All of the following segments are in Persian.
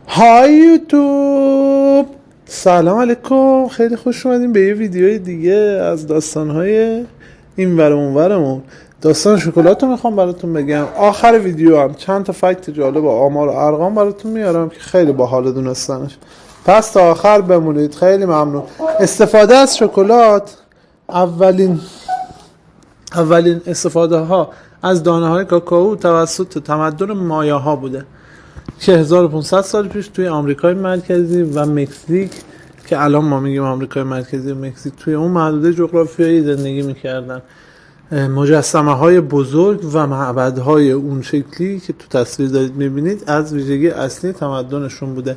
های یوتیوب، سلام علیکم. خیلی خوش اومدیم به یه ویدیوی دیگه از داستانهای این ور اون ورمون. داستان شکلات رو میخوام براتون بگم. آخر ویدیو هم چند تا فکت جالب و آمار و ارقام براتون میارم که خیلی باحال دونستنش. پس تا آخر بمونید. خیلی ممنون. استفاده از شکلات اولین استفاده ها از دانه های کاکائو توسط تمدن مایا ها بوده که 1500 سال پیش توی آمریکای مرکزی و مکزیک، که الان ما میگیم آمریکای مرکزی و مکزیک، توی اون محدوده جغرافیایی زندگی میکردن. مجسمه های بزرگ و معبدهای اون شکلی که تو تصویر دارید میبینید از ویژگی اصلی تمدنشون بوده.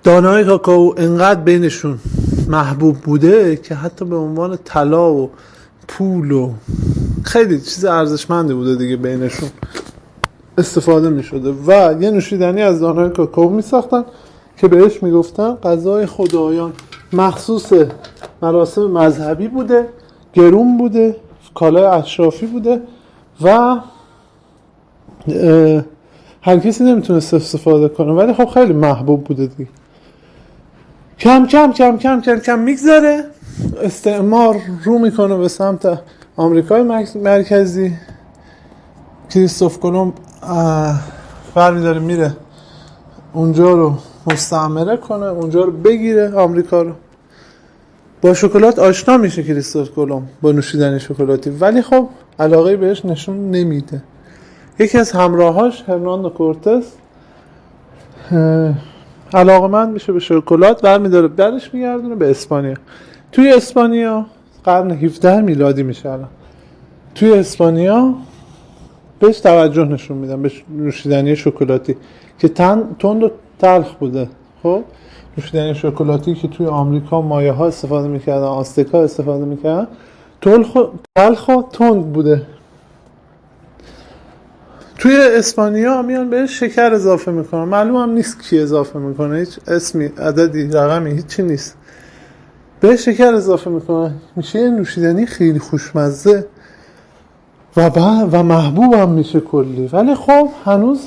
دانه های کاکائو انقدر بینشون محبوب بوده که حتی به عنوان طلا و پول و خیلی چیز ارزشمندی بوده دیگه بینشون استفاده می شده و یه نوشیدنی از دانه‌های کاکائو می ساختن که بهش می گفتن غذای خدایان. مخصوص مراسم مذهبی بوده، گرون بوده، کالای اشرافی بوده و هر کسی نمیتونست استفاده کنه، ولی خب خیلی محبوب بوده دیگه. کم کم کم کم کم کم میگذره، استعمار رو میکنه به سمت آمریکای مرکزی. کریستوف کلمب برمی‌داره میره اونجا رو مستعمره کنه، اونجا رو بگیره، آمریکا رو. با شکلات آشنا میشه کریستوف کلمب با نوشیدنی شکلاتی، ولی خب علاقه بهش نشون نمیده. یکی از همراهاش هرناندو کورتز علاقه‌مند میشه به شکلات، برمی‌داره برش میگردونه به اسپانیا. توی اسپانیا قرن 17 میلادی میشه الان. توی اسپانیا بهش توجه نشون میدن، به نوشیدنی شکلاتی که تند و تلخ بوده. خب نوشیدنی شکلاتی که توی آمریکا مایه ها استفاده میکردن، آستکا استفاده میکردن، تلخ و تند بوده. توی اسپانیا میان بهش شکر اضافه میکنن، معلوم هم نیست کی اضافه میکنه، هیچ اسمی، عددی، رقمی، هیچی نیست. بهش شکر اضافه میکنن، میشه یه نوشیدنی خیلی خوشمزه و محبوب هم میشه کلی. ولی خب هنوز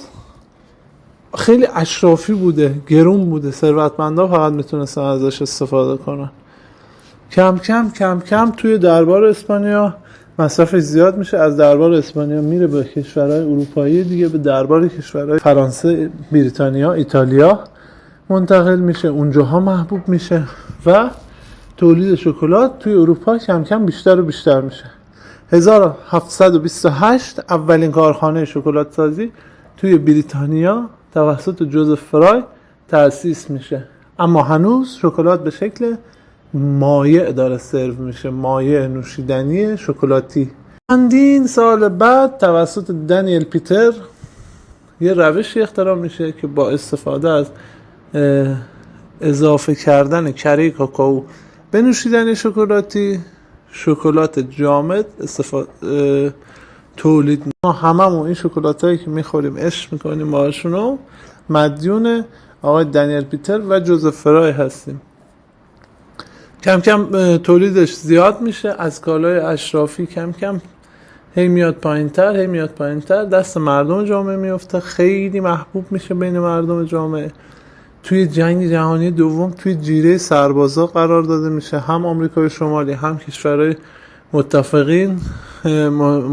خیلی اشرافی بوده، گرون بوده، ثروتمندا فقط میتونستن ازش استفاده کنن. کم کم کم کم توی دربار اسپانیا مصرفش زیاد میشه. از دربار اسپانیا میره به کشورهای اروپایی دیگه، به دربار کشورهای فرانسه، بریتانیا، ایتالیا منتقل میشه، اونجاها محبوب میشه و تولید شکلات توی اروپا کم کم بیشتر و بیشتر میشه. 1728 اولین کارخانه شکلات سازی توی بریتانیا توسط جوزف فرای تأسیس میشه، اما هنوز شکلات به شکل مایع داره سرو میشه، مایع نوشیدنی شکلاتی. چندین سال بعد توسط دانیل پیتر یه روشی اختراع میشه که با استفاده از اضافه کردن کره کاکائو به نوشیدنی شکلاتی، شکلات جامد تولید. ما هممون این شکلاتایی که میخوریم عشق میکنیم باهاشونو مدیون آقای دانیل پیتر و جوزف فرای هستیم. کم کم تولیدش زیاد میشه، از کالای اشرافی کم کم هی میاد پایینتر، دست مردم جامعه میفته، خیلی محبوب میشه بین مردم جامعه. توی جنگ جهانی دوم توی جیره سربازا قرار داده میشه، هم آمریکای شمالی هم کشورهای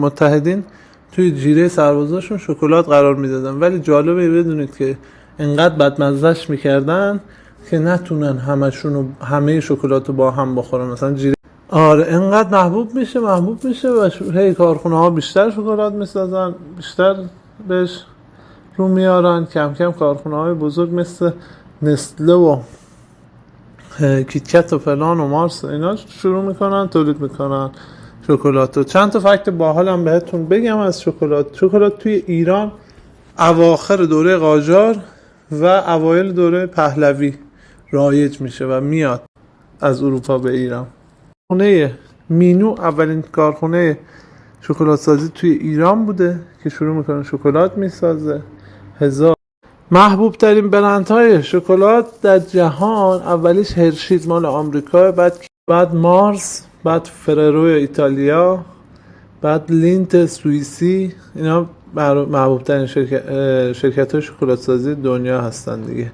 متحدین توی جیره سربازاشون شکلات قرار میدادن. ولی جالبه بدونید که انقدر بدمزهش میکردن که نتونن همه شکلاتو با هم بخورن. مثلا جیره انقدر محبوب میشه و هی کارخونه ها بیشتر شکلات میسازن، بیشتر بهش رو میارن. کم کم کارخونه های بزرگ مثل نسله و کیتکت و فلان و مارس اینا شروع میکنن تولید میکنن شکلاتو. چند تا فکت باحال هم بهتون بگم از شکلات توی ایران اواخر دوره قاجار و اوایل دوره پهلوی رایج میشه و میاد از اروپا به ایران. کارخونه مینو اولین کارخونه شکلات سازی توی ایران بوده که شروع میکنه شکلات میسازه. محبوب ترین برندهای شکلات در جهان اولیش هرشیز مال آمریکا، بعد مارس، بعد فررو ایتالیا، بعد لینت سوئیسی. اینا محبوب ترین شرکت های شکلات سازی دنیا هستن دیگه.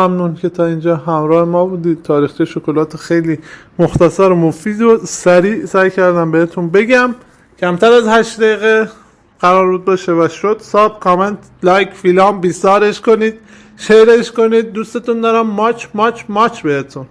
ممنون که تا اینجا همراه ما بودید. تاریخچه شکلات خیلی مختصر و مفید و سریع سعی کردم بهتون بگم. کمتر از 8 دقیقه قرار بود باشه و شد. ساب، کامنت، لایک، فیلام بیستارش کنید، شیرش کنید. دوستتون دارم. ماچ ماچ ماچ بهتون.